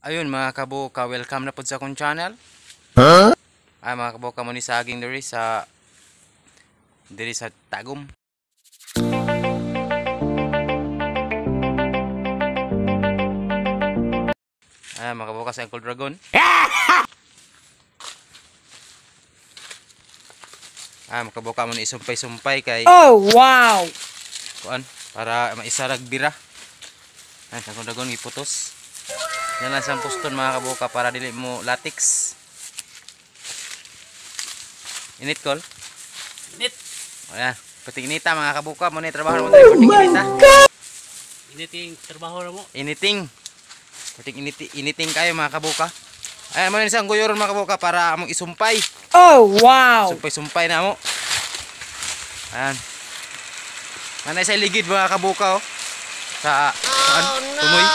Ayun mga kabuka, welcome na po sa akong channel. Ay mga kabuka, mo ni saging diri sa Tagum. Ay mga kabuka sa Uncle Dragon. Ay mga kabuka, mo ni isumpay-sumpay kay Wow! kuan para maisarag bira. Ay sa Uncle Dragon iputos. Yan lang sa puston mga kabuka para dili mo latex. Init kol. Init! Ayan, puting inita mga kabuka, mo ni trabaho mo diri puting inita. Initing trabaho na mo. Initing. Puting initing kayo mga kabuka. Ayan mo ni isang guyoron mga kabuka para among isumpay. Wow! Sumpay-sumpay na mo. Ayan. Nanay sa ligid mga kabuka oh. Sa tumoy.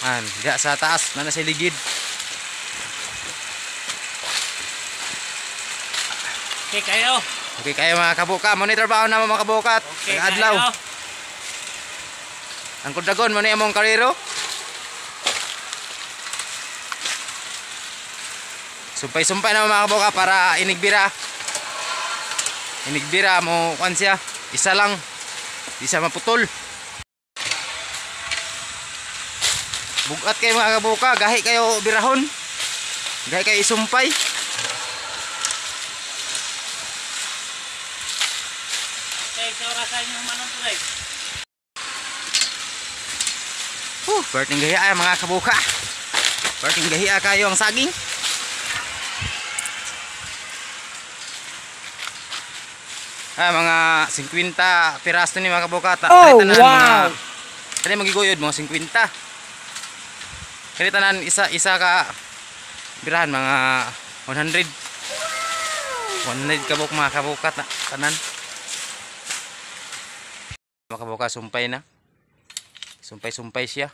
Ayan, diya sa taas, nanay sa ligid. Okay kayo. Okay kayo mga kabuka, monitor ba na mga kabuka? Okay Adlaw. kayo. Ang kudagon mo ni among karero. Sumpay-sumpay na mga kabuka para inigbira. Inigbira mo kuan siya. Isa lang. Isa maputol. Bugat kayo mga kabuka, gahi kayo birahon. Gahi kayo isumpay. Okay, sa orasan yung manong tulay. Perting gahiya mga kabuka. Perting gahiya kayo ang saging. Mga 50 piraso ni mga kabuka. Wow! Kani magiguyod mga 50. Kani tanan isa ka birahan mga 100. 100 kabuk mga kabuka tanan. Mga kabuka sumpay na. Sumpay-sumpay siya.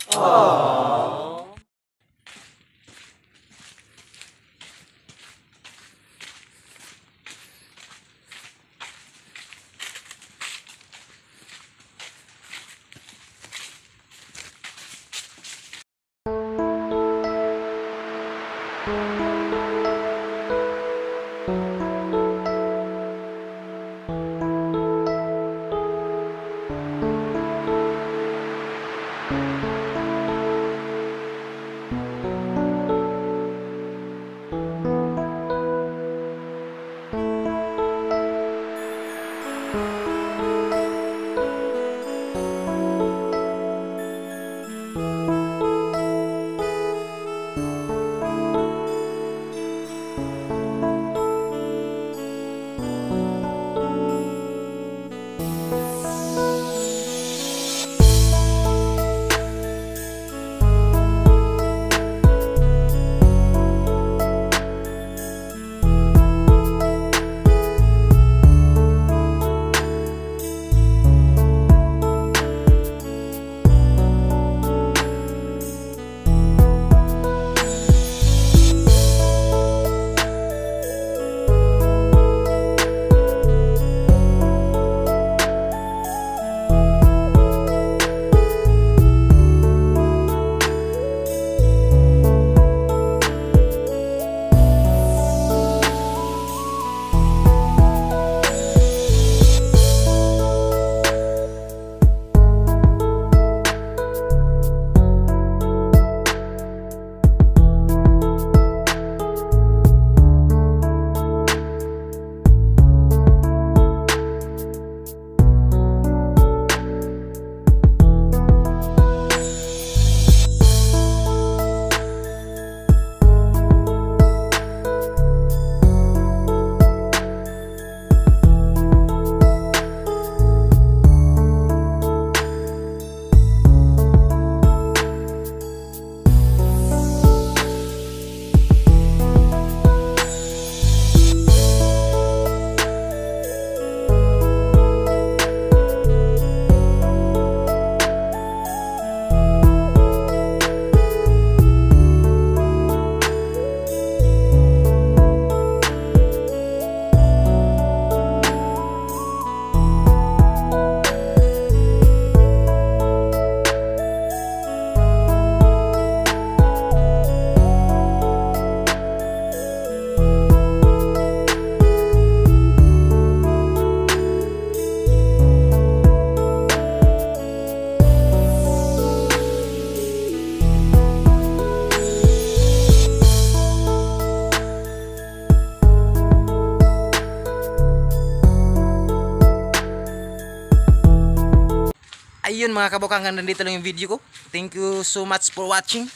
yun mga kabuka, hanggang dito lang yung video ko. Thank you so much for watching.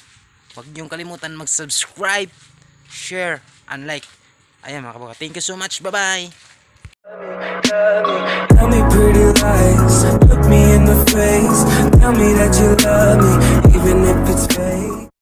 Huwag niyong kalimutan mag-subscribe, share, and like. Ayan mga kabuka, thank you so much. Bye-bye. Tell me pretty lies, look me in the face. Tell me that you love me, even if it's fake.